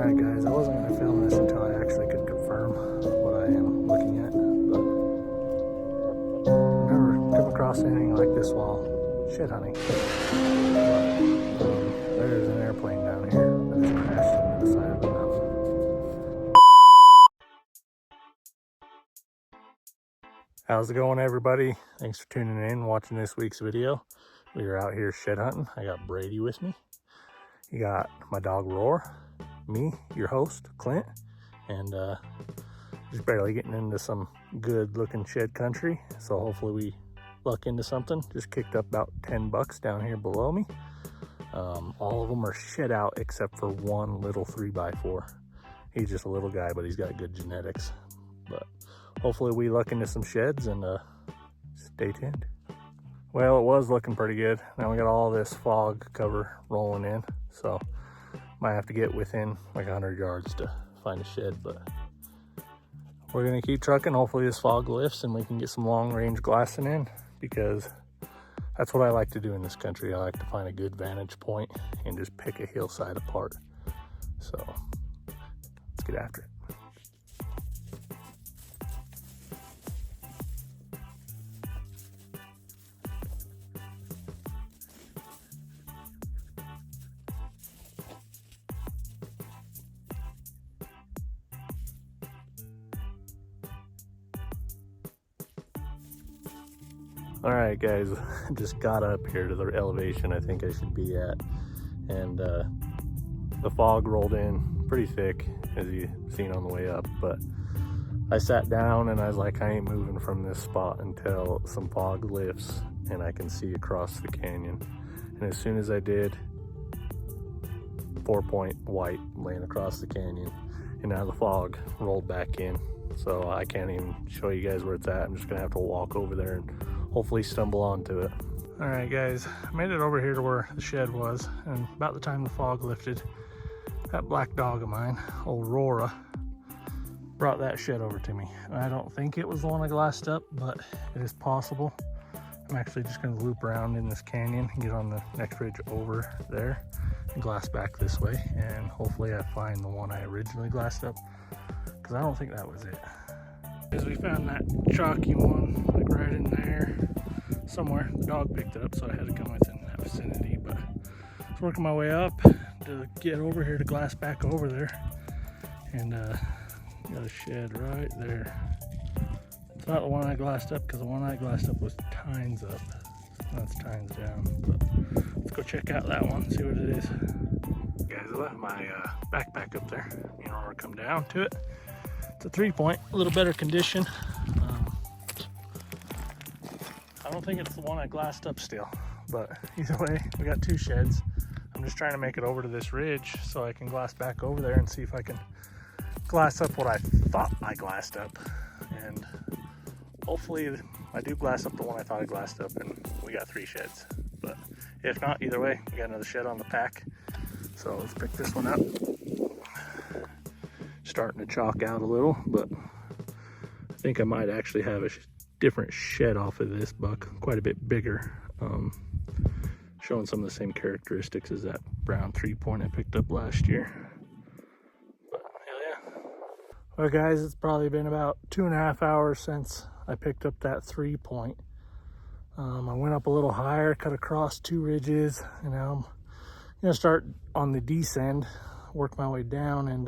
Alright guys, I wasn't going to film this until I actually could confirm what I am looking at, but I've never come across anything like this while shed hunting. There's an airplane down here that just crashed into the side of the mountain. How's it going, everybody? Thanks for tuning in, watching this week's video. We are out here shed hunting. I got Brady with me. You got my dog Roar, me, your host, Clint, and just barely getting into some good looking shed country. So hopefully we luck into something. Just kicked up about 10 bucks down here below me. All of them are shed out except for one little 3x4. He's just a little guy, but he's got good genetics. But hopefully we luck into some sheds, and stay tuned. Well, it was looking pretty good. Now we got all this fog cover rolling in, so might have to get within like 100 yards to find a shed, but we're gonna keep trucking. Hopefully this fog lifts and we can get some long range glassing in, because that's what I like to do in this country. I like to find a good vantage point and just pick a hillside apart. So let's get after it. All right, guys, just got up here to the elevation I think I should be at, and the fog rolled in pretty thick, as you've seen on the way up, but I sat down and I was like, I ain't moving from this spot until some fog lifts and I can see across the canyon. And as soon as I did, 4-point white laying across the canyon, and now the fog rolled back in, so I can't even show you guys where it's at. I'm just gonna have to walk over there and hopefully stumble onto it. All right, guys, I made it over here to where the shed was, and about the time the fog lifted, that black dog of mine, old Aurora, brought that shed over to me. And I don't think it was the one I glassed up, but it is possible. I'm actually just gonna loop around in this canyon and get on the next ridge over there and glass back this way, and hopefully I find the one I originally glassed up, because I don't think that was it. As we found that chalky one, like right in there somewhere. The dog picked it up, so I had to come within that vicinity, but I was working my way up to get over here to glass back over there, and got a shed right there. It's not the one I glassed up, because the one I glassed up was tines up. That's tines down, but let's go check out that one, see what it is. Guys, I left my backpack up there. You know, we'll come down to it. It's a 3-point, a little better condition. I don't think it's the one I glassed up still, but either way, we got 2 sheds. I'm just trying to make it over to this ridge so I can glass back over there and see if I can glass up what I thought I glassed up. And hopefully I do glass up the one I thought I glassed up, and we got 3 sheds. But if not, either way, we got another shed on the pack. So let's pick this one up. Starting to chalk out a little, but I think I might actually have a different shed off of this buck, quite a bit bigger, showing some of the same characteristics as that brown 3-point I picked up last year. But hell yeah. Well, guys, it's probably been about 2.5 hours since I picked up that 3-point. I went up a little higher, cut across 2 ridges, and now I'm gonna start on the descend, work my way down, and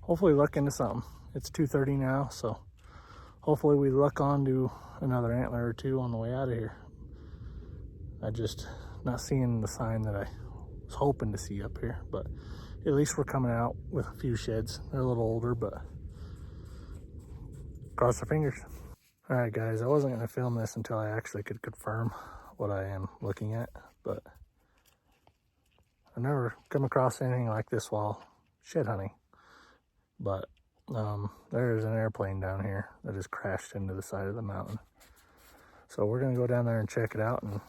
hopefully luck into something. It's 2:30 now, so hopefully we luck onto another antler or 2 on the way out of here. I just not seeing the sign that I was hoping to see up here, but at least we're coming out with a few sheds. They're a little older, but cross our fingers. All right, guys, I wasn't gonna film this until I actually could confirm what I am looking at, but I've never come across anything like this while shed hunting. But there's an airplane down here that just crashed into the side of the mountain. So we're gonna go down there and check it out, and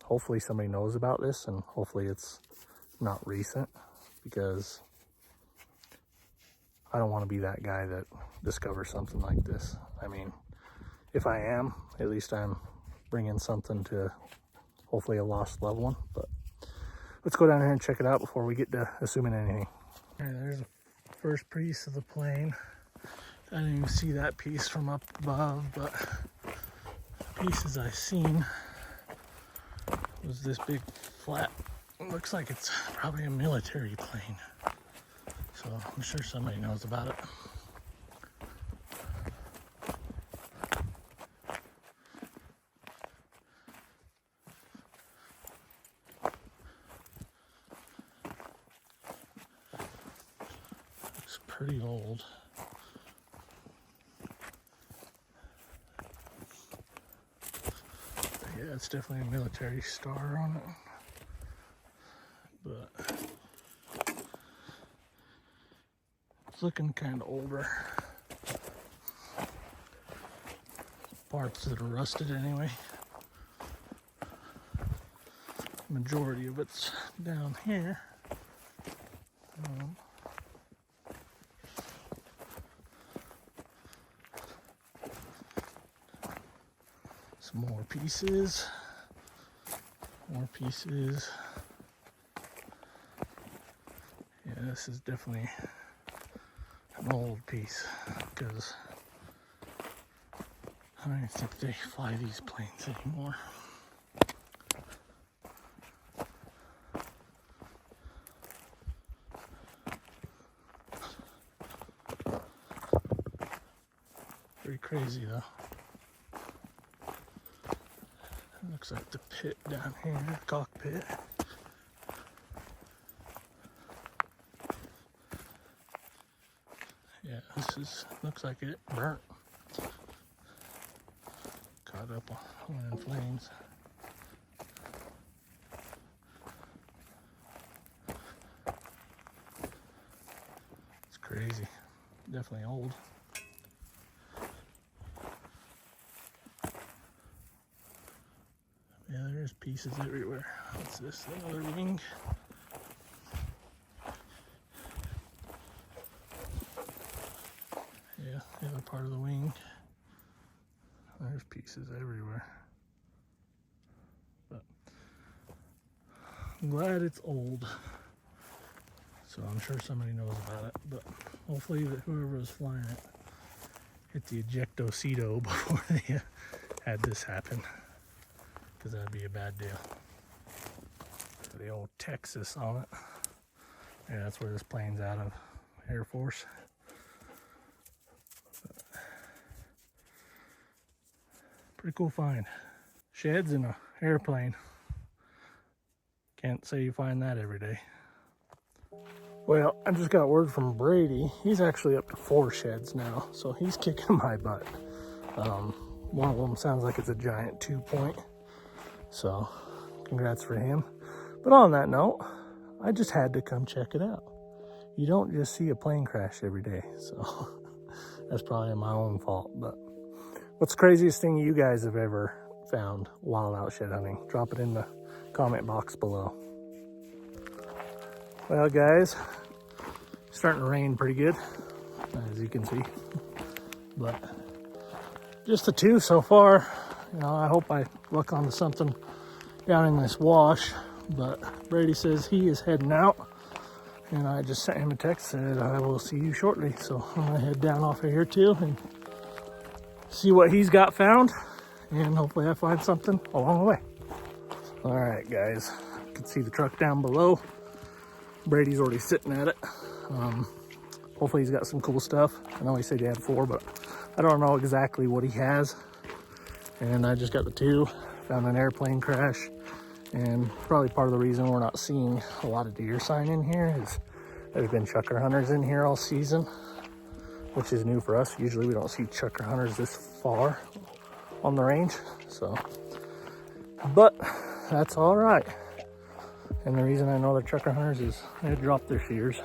hopefully somebody knows about this, and hopefully it's not recent, because I don't want to be that guy that discovers something like this. I mean, if I am, at least I'm bringing something to hopefully a lost loved one. But let's go down here and check it out before we get to assuming anything. All right, there's the first piece of the plane. I didn't even see that piece from up above, but the pieces I seen was this big flat. It looks like it's probably a military plane. So I'm sure somebody knows about it. Looks pretty old. Yeah, it's definitely a military star on it. But it's looking kind of older. Parts that are rusted anyway. Majority of it's down here. Some more pieces. More pieces. Yeah, this is definitely an old piece because I don't even think they fly these planes anymore. Pretty crazy though. It looks like the pit down here, the cockpit. Yeah, looks like it burnt. Caught up on in flames. It's crazy. Definitely old. Yeah, there's pieces everywhere. What's this? Another wing. Yeah, the other part of the wing. There's pieces everywhere. But I'm glad it's old. So I'm sure somebody knows about it. But hopefully that whoever was flying it hit the ejectocito before they had this happen. Because that'd be a bad deal. The old Texas on it. Yeah, that's where this plane's out of. Air Force. Pretty cool find. Sheds in an airplane. Can't say you find that every day. Well, I just got word from Brady. He's actually up to 4 sheds now, so he's kicking my butt. One of them sounds like it's a giant 2-point. So, congrats for him. But on that note, I just had to come check it out. You don't just see a plane crash every day, so that's probably my own fault. But what's the craziest thing you guys have ever found while out shed hunting? Drop it in the comment box below. Well, guys, it's starting to rain pretty good, as you can see. But just the 2 so far. You know, I hope I luck onto something down in this wash, but Brady says he is heading out, and I just sent him a text, said I will see you shortly. So I'm gonna head down off of here too and see what he's got found, and hopefully I find something along the way. All right, guys, you can see the truck down below. Brady's already sitting at it. Hopefully he's got some cool stuff. I know he said he had 4, but I don't know exactly what he has. And I just got the 2, found an airplane crash, and probably part of the reason we're not seeing a lot of deer sign in here is there's been chucker hunters in here all season, which is new for us. Usually we don't see chucker hunters this far on the range, so, but that's all right. And the reason I know they're chucker hunters is they drop their shears.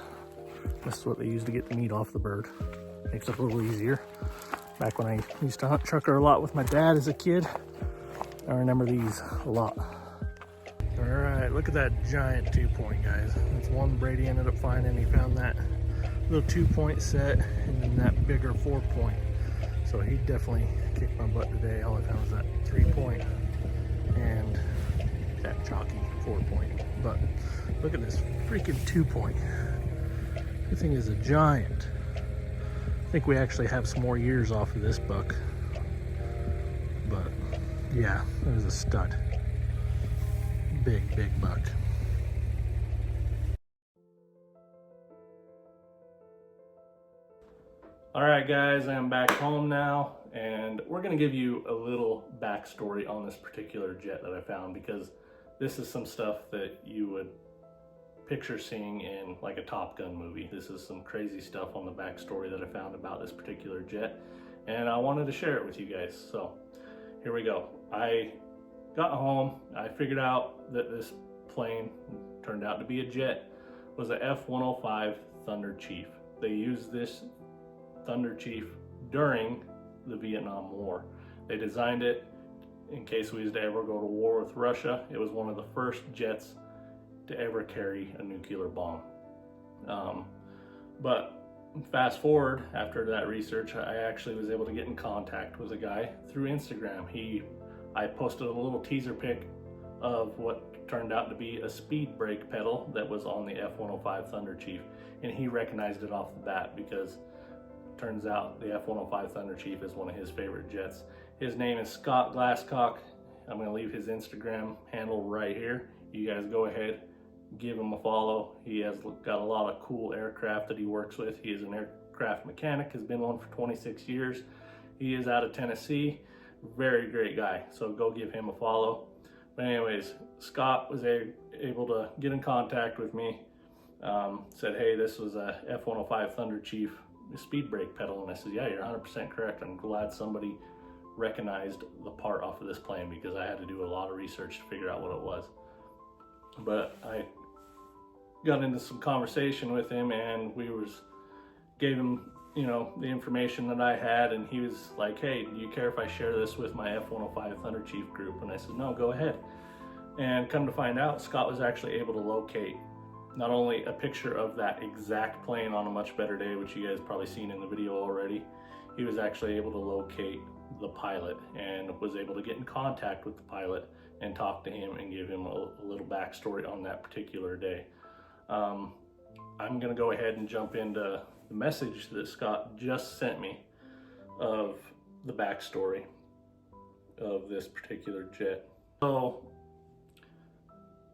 This is what they use to get the meat off the bird. Makes it a little easier. Back when I used to hunt chucker a lot with my dad as a kid, I remember these a lot. All right, look at that giant 2-point, guys. That's one Brady ended up finding. He found that little 2-point set and then that bigger 4-point. So he definitely kicked my butt today. All I found was that 3-point and that chalky 4-point. But look at this freaking 2-point. That thing is a giant. I think we actually have some more years off of this buck. But yeah, it was a stud. Big, big buck. All right, guys, I'm back home now, and we're gonna give you a little backstory on this particular jet that I found, because this is some stuff that you would picture seeing in like a Top Gun movie. This is some crazy stuff on the backstory that I found about this particular jet, and I wanted to share it with you guys. So here we go. I got home, I figured out that this plane turned out to be a jet, was a F-105 Thunder Chief. They used this Thunder Chief during the Vietnam War. They designed it in case we was to ever go to war with Russia. It was one of the first jets to ever carry a nuclear bomb. But fast forward, after that research, I actually was able to get in contact with a guy through Instagram. I posted a little teaser pic of what turned out to be a speed brake pedal that was on the F-105 Thunder Chief, and he recognized it off the bat because turns out the F-105 Thunder Chief is one of his favorite jets. His name is Scott Glasscock. I'm going to leave his Instagram handle right here. You guys go ahead, give him a follow. He has got a lot of cool aircraft that he works with. He is an aircraft mechanic, has been one for 26 years. He is out of Tennessee. Very great guy, so go give him a follow. But anyways, Scott was able to get in contact with me, said, hey, this was a F-105 Thunder Chief speed brake pedal, and I said, yeah, you're 100% correct. I'm glad somebody recognized the part off of this plane, because I had to do a lot of research to figure out what it was. But I got into some conversation with him, and gave him, you know, the information that I had, and he was like, hey, do you care if I share this with my F-105 Thunder Chief group? And I said, no, go ahead. And come to find out, Scott was actually able to locate not only a picture of that exact plane on a much better day, which you guys probably seen in the video already, he was actually able to locate the pilot and was able to get in contact with the pilot and talk to him and give him a little backstory on that particular day. I'm gonna go ahead and jump into the message that Scott just sent me of the backstory of this particular jet. So,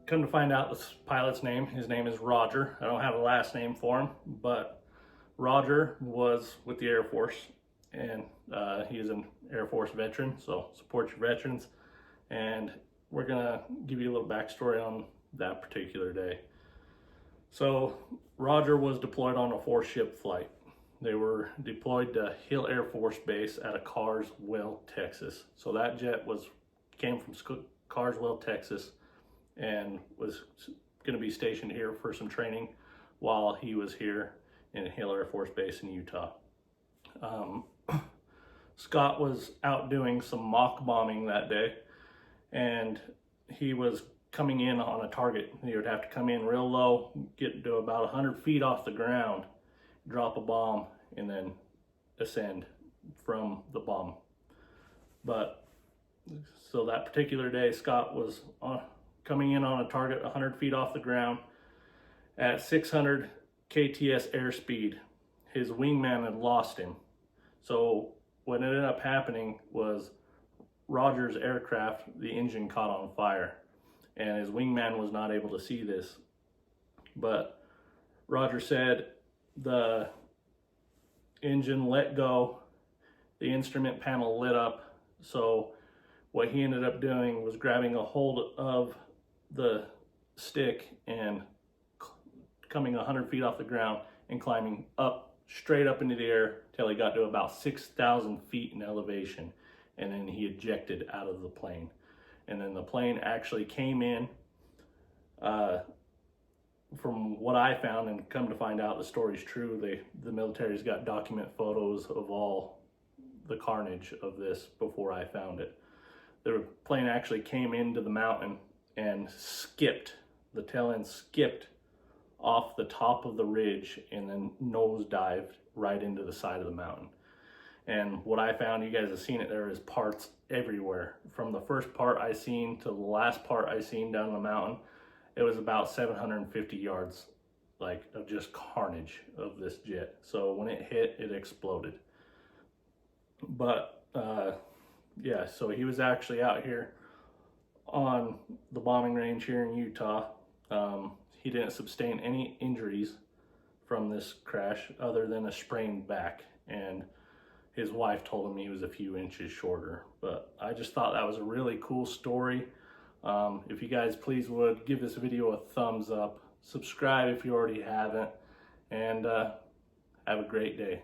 come to find out, this pilot's name, his name is Roger. I don't have a last name for him, but Roger was with the Air Force, and he is an Air Force veteran, so support your veterans. And we're gonna give you a little backstory on that particular day. So Roger was deployed on a 4-ship flight. They were deployed to Hill Air Force Base out of Carswell, Texas. So that jet came from Carswell, Texas, and was going to be stationed here for some training while he was here in Hill Air Force Base in Utah. Scott was out doing some mock bombing that day, and he was coming in on a target. He would have to come in real low, get to about 100 feet off the ground, drop a bomb, and then ascend from the bomb. But so that particular day, Scott was coming in on a target 100 feet off the ground at 600 KTS airspeed. His wingman had lost him. So what ended up happening was Roger's aircraft, the engine caught on fire, and his wingman was not able to see this. But Roger said the engine let go, the instrument panel lit up. So what he ended up doing was grabbing a hold of the stick and coming 100 feet off the ground and climbing up, straight up into the air till he got to about 6,000 feet in elevation, and then he ejected out of the plane. And then the plane actually came in, from what I found, and come to find out the story's true, the military's got document photos of all the carnage of this before I found it. The plane actually came into the mountain and skipped, the tail end skipped off the top of the ridge and then nosedived right into the side of the mountain. And what I found, you guys have seen it, there is parts everywhere. From the first part I seen to the last part I seen down the mountain, it was about 750 yards like of just carnage of this jet. So when it hit, it exploded. But yeah, so he was actually out here on the bombing range here in Utah. He didn't sustain any injuries from this crash other than a sprained back, and his wife told him he was a few inches shorter. But I just thought that was a really cool story. If you guys please would give this video a thumbs up, subscribe if you already haven't, and have a great day.